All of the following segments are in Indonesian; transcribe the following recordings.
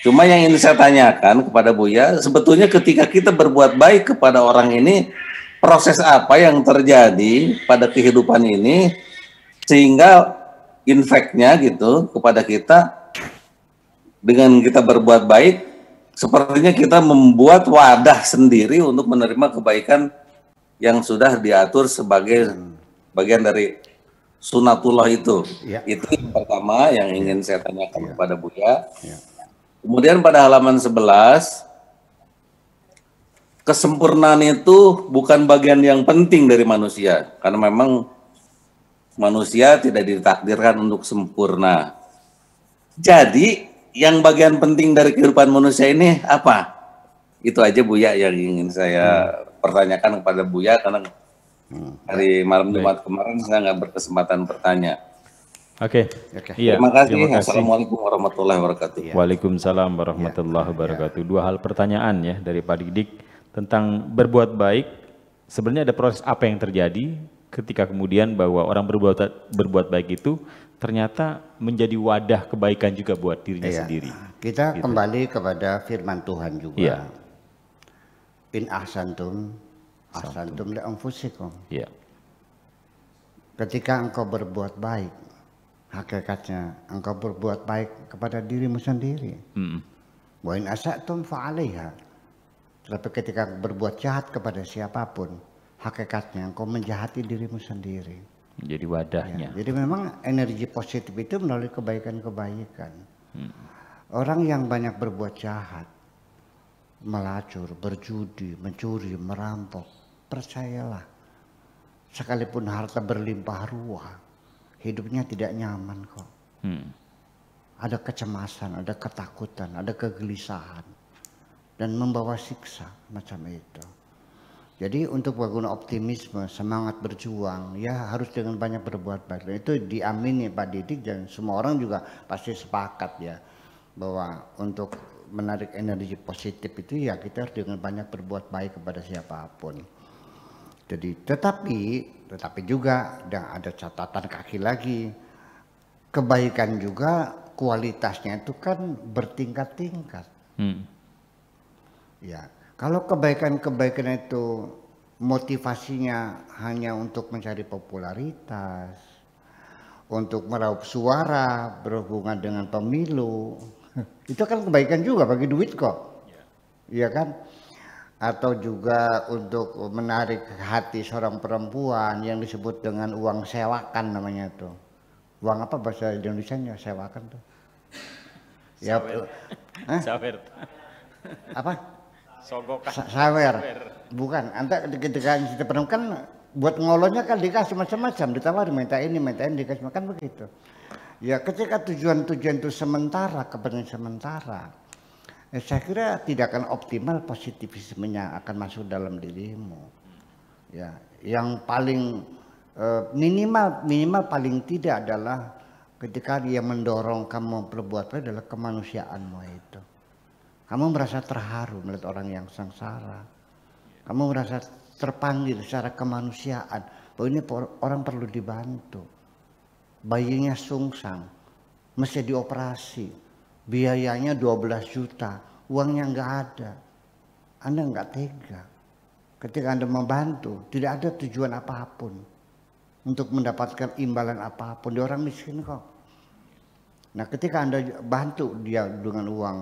Cuma yang ingin saya tanyakan kepada Buya, sebetulnya ketika kita berbuat baik kepada orang ini, proses apa yang terjadi pada kehidupan ini sehingga infeknya gitu kepada kita dengan kita berbuat baik, sepertinya kita membuat wadah sendiri untuk menerima kebaikan yang sudah diatur sebagai bagian dari sunatullah itu. Ya. Itu yang pertama yang ingin saya tanyakan kepada Buya. Ya. Kemudian pada halaman 11, kesempurnaan itu bukan bagian yang penting dari manusia, karena memang manusia tidak ditakdirkan untuk sempurna. Jadi, yang bagian penting dari kehidupan manusia ini apa? Itu aja Buya yang ingin saya pertanyakan kepada Buya, karena hari malam Jumat kemarin saya nggak berkesempatan bertanya. Oke. Iya, terima kasih. Assalamualaikum warahmatullahi wabarakatuh. Waalaikumsalam warahmatullahi wabarakatuh. Dua hal pertanyaan ya dari Pak Didik tentang berbuat baik. Sebenarnya ada proses apa yang terjadi ketika kemudian bahwa orang berbuat baik itu ternyata menjadi wadah kebaikan juga buat dirinya sendiri. Kita kembali kepada firman Tuhan juga. Iya. In ahsantum li anfusikum. Iya. Ketika engkau berbuat baik, hakikatnya engkau berbuat baik kepada dirimu sendiri. Wa in asatum fa'alaiha. Tapi ketika berbuat jahat kepada siapapun, hakikatnya engkau menjahati dirimu sendiri. Jadi wadahnya. Ya, jadi memang energi positif itu melalui kebaikan-kebaikan. Orang yang banyak berbuat jahat, melacur, berjudi, mencuri, merampok, percayalah, sekalipun harta berlimpah ruah, hidupnya tidak nyaman kok. Ada kecemasan, ada ketakutan, ada kegelisahan, dan membawa siksa macam itu. Jadi untuk bangun optimisme, semangat berjuang, ya harus dengan banyak berbuat baik. Dan itu diamini Pak Didik dan semua orang juga pasti sepakat ya, bahwa untuk menarik energi positif itu ya kita harus dengan banyak berbuat baik kepada siapapun. Jadi tetapi juga ada catatan kaki lagi, kebaikan juga kualitasnya itu kan bertingkat-tingkat. Ya, kalau kebaikan-kebaikan itu motivasinya hanya untuk mencari popularitas, untuk meraup suara berhubungan dengan pemilu, itu kan kebaikan juga bagi duit kok, iya kan? Atau juga untuk menarik hati seorang perempuan yang disebut dengan uang sewakan namanya tuh. Uang apa bahasa Indonesianya sewakan tuh? Ya, Sawer. Apa? Sogokan. Sawer. Bukan. Anda ketika kita perempuan buat ngolonya kan dikasih macam-macam, ditawari minta ini dikasih makan begitu. Ya ketika tujuan-tujuan itu sementara, kepentingan sementara, saya kira tidak akan optimal positivismenya akan masuk dalam dirimu. Ya, yang paling minimal paling tidak adalah ketika dia mendorong kamu berbuat baik adalah kemanusiaanmu itu. Kamu merasa terharu melihat orang yang sengsara. Kamu merasa terpanggil secara kemanusiaan bahwa ini orang perlu dibantu. Bayinya sungsang, mesti dioperasi, biayanya 12 juta, uangnya nggak ada. Anda nggak tega. Ketika Anda membantu, tidak ada tujuan apapun untuk mendapatkan imbalan apapun. Dia orang miskin kok. Nah ketika Anda bantu dia dengan uang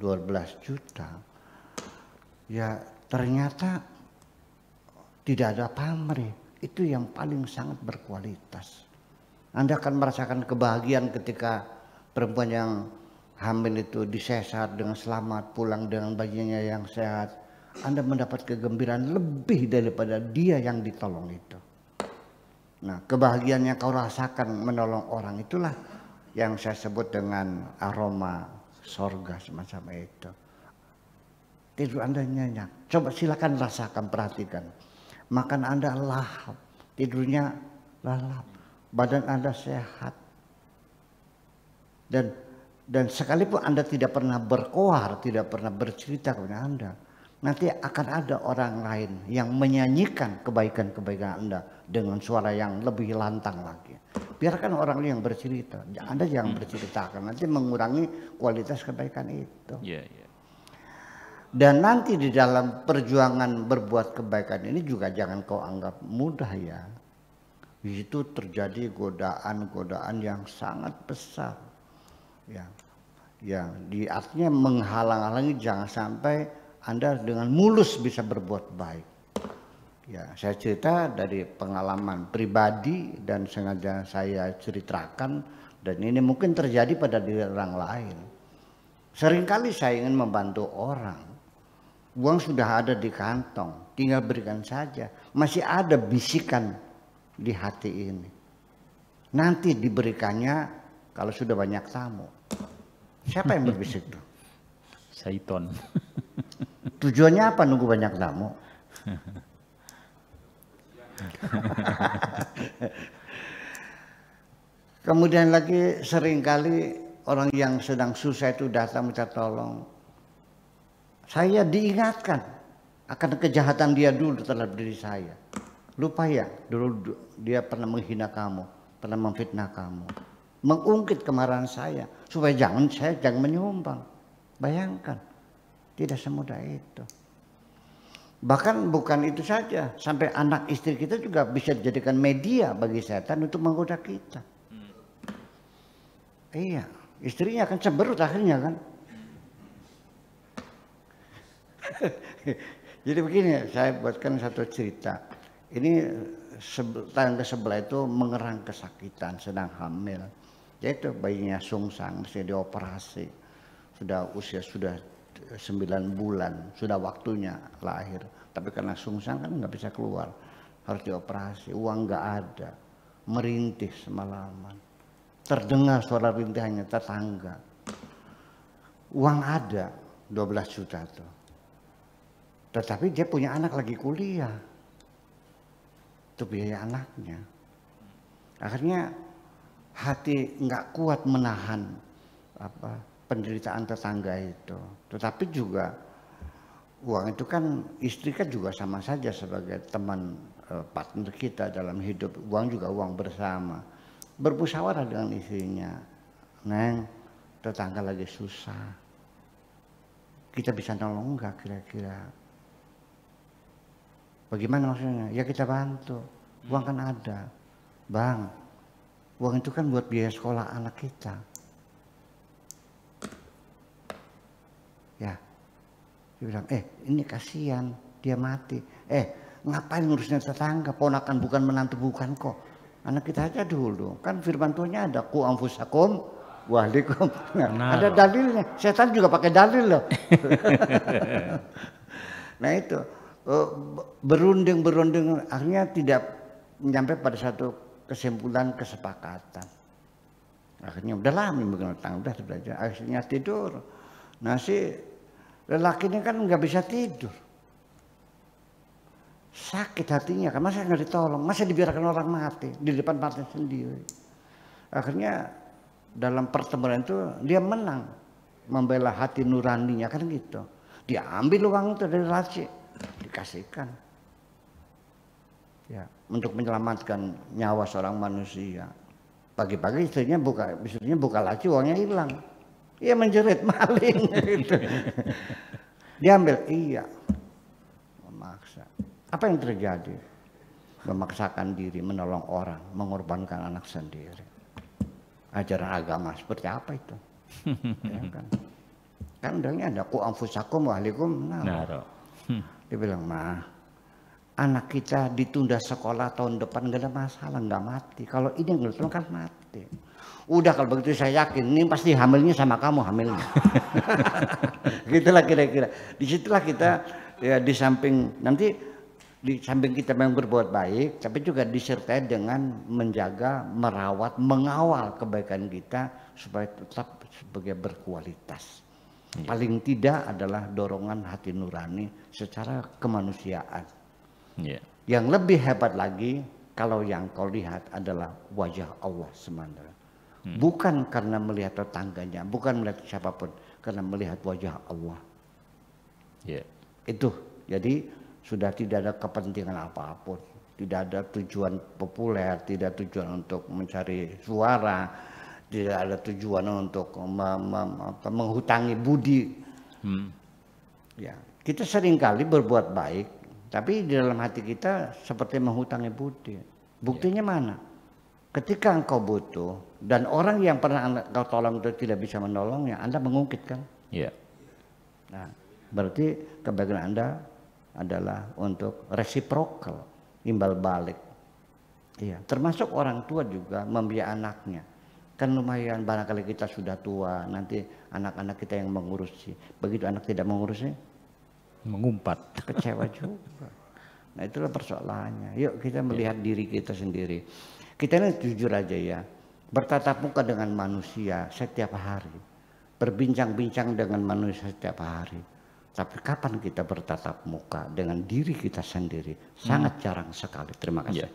12 juta, ya ternyata tidak ada pamrih. Itu yang paling sangat berkualitas. Anda akan merasakan kebahagiaan ketika perempuan yang hamil itu disesar dengan selamat, pulang dengan bayinya yang sehat. Anda mendapat kegembiraan lebih daripada dia yang ditolong itu. Nah, kebahagiaan yang kau rasakan menolong orang itulah yang saya sebut dengan aroma sorga semacam itu. Tidur Anda nyenyak. Coba silakan rasakan, perhatikan. Makan Anda lahap, tidurnya lalap, badan Anda sehat. Dan sekalipun Anda tidak pernah berkoar, tidak pernah bercerita kepada Anda, nanti akan ada orang lain yang menyanyikan kebaikan-kebaikan Anda dengan suara yang lebih lantang lagi. Biarkan orang yang bercerita. Anda jangan berceritakan, nanti mengurangi kualitas kebaikan itu. Dan nanti di dalam perjuangan berbuat kebaikan ini juga jangan kau anggap mudah ya. Di situ terjadi godaan-godaan yang sangat besar. Ya. Ya, artinya menghalang-halangi jangan sampai Anda dengan mulus bisa berbuat baik. Ya, saya cerita dari pengalaman pribadi dan sengaja saya ceritakan, dan ini mungkin terjadi pada diri orang lain. Seringkali saya ingin membantu orang. Uang sudah ada di kantong, tinggal berikan saja. Masih ada bisikan di hati ini. Nanti diberikannya kalau sudah banyak tamu. Siapa yang berbisik tuh? Syaiton. Tujuannya apa nunggu banyak tamu? Kemudian lagi seringkali orang yang sedang susah itu datang minta tolong. Saya diingatkan akan kejahatan dia dulu terhadap diri saya. Lupa ya, dulu dia pernah menghina kamu, pernah memfitnah kamu. Mengungkit kemarahan saya supaya saya jangan menyumbang. Bayangkan, tidak semudah itu. Bahkan bukan itu saja, sampai anak istri kita juga bisa dijadikan media bagi setan untuk menggoda kita. Iya, istrinya akan cemberut akhirnya kan. Jadi begini, saya buatkan satu cerita. Ini tetangga sebelah itu mengerang kesakitan, sedang hamil. Yaitu bayinya sungsang, mesti dioperasi. Usia sudah 9 bulan, sudah waktunya lahir. Tapi karena sungsang kan nggak bisa keluar, harus dioperasi. Uang nggak ada, merintih semalaman. Terdengar suara rintihannya tetangga. Uang ada, 12 juta tuh. Tetapi dia punya anak lagi kuliah. Itu biaya anaknya. Akhirnya hati nggak kuat menahan penderitaan tetangga itu. Tetapi juga uang itu kan, istri kan juga sama saja sebagai teman partner kita dalam hidup. Uang juga uang bersama. Bermusyawarah dengan istrinya. Neng, tetangga lagi susah. Kita bisa nolong nggak kira-kira? Bagaimana maksudnya? Ya kita bantu. Uang kan ada. Bang, uang itu kan buat biaya sekolah anak kita. Ya, dia bilang, ini kasihan, dia mati. Ngapain ngurusnya tetangga? Ponakan bukan menantu bukan kok. Anak kita aja dulu. Kan firman Tuhannya ada, ku anfusakum wa ahlikum. Nah, ada dalilnya. Setan juga pakai dalil loh. Nah itu berunding akhirnya tidak nyampe pada satu kesimpulan kesepakatan. Akhirnya udahlah memang utang, udah belajar. Akhirnya tidur. Nah si lelaki ini kan nggak bisa tidur, sakit hatinya kan, masa nggak ditolong, masa dibiarkan orang mati di depan partnya sendiri. Akhirnya dalam pertemuan itu dia menang, membela hati nuraninya kan gitu. Dia ambil uang itu dari laci, dikasihkan ya untuk menyelamatkan nyawa seorang manusia. Pagi-pagi istrinya buka laci, uangnya hilang. Ia menjerit maling gitu. Dia ambil, iya, memaksa. Apa yang terjadi? Memaksakan diri, menolong orang, mengorbankan anak sendiri. Ajaran agama seperti apa itu? Ya kan? Kan undangnya ada ku anfusakum wa ahlikum nar. Dia bilang, anak kita ditunda sekolah tahun depan nggak ada masalah, nggak mati. Kalau ini nggak kan mati. Udah kalau begitu saya yakin ini pasti hamilnya sama kamu hamilnya. Gitulah kira-kira. Disitulah kita ya di samping kita memang berbuat baik, tapi juga disertai dengan menjaga, merawat, mengawal kebaikan kita supaya tetap sebagai berkualitas. Paling tidak adalah dorongan hati nurani secara kemanusiaan. Yang lebih hebat lagi kalau yang kau lihat adalah wajah Allah SWT. Bukan karena melihat tetangganya, bukan melihat siapapun, karena melihat wajah Allah. Itu, jadi sudah tidak ada kepentingan apapun. Tidak ada tujuan populer, tidak tujuan untuk mencari suara, tidak ada tujuan untuk menghutangi budi. Ya, kita seringkali berbuat baik, tapi di dalam hati kita seperti menghutangi budi. Buktinya mana? Ketika engkau butuh dan orang yang pernah engkau tolong itu tidak bisa menolongnya, Anda mengungkit kan? Iya. Nah, berarti kebaikan Anda adalah untuk reciprocal, imbal balik. Iya, termasuk orang tua juga membiayai anaknya. Kan lumayan barangkali kita sudah tua, nanti anak-anak kita yang mengurusi. Begitu anak tidak mengurusnya, Mengumpat. kecewa juga. Nah, itulah persoalannya. Yuk kita melihat diri kita sendiri. Kita ini jujur aja ya, bertatap muka dengan manusia setiap hari. Berbincang-bincang dengan manusia setiap hari. Tapi kapan kita bertatap muka dengan diri kita sendiri? Sangat jarang sekali. Terima kasih.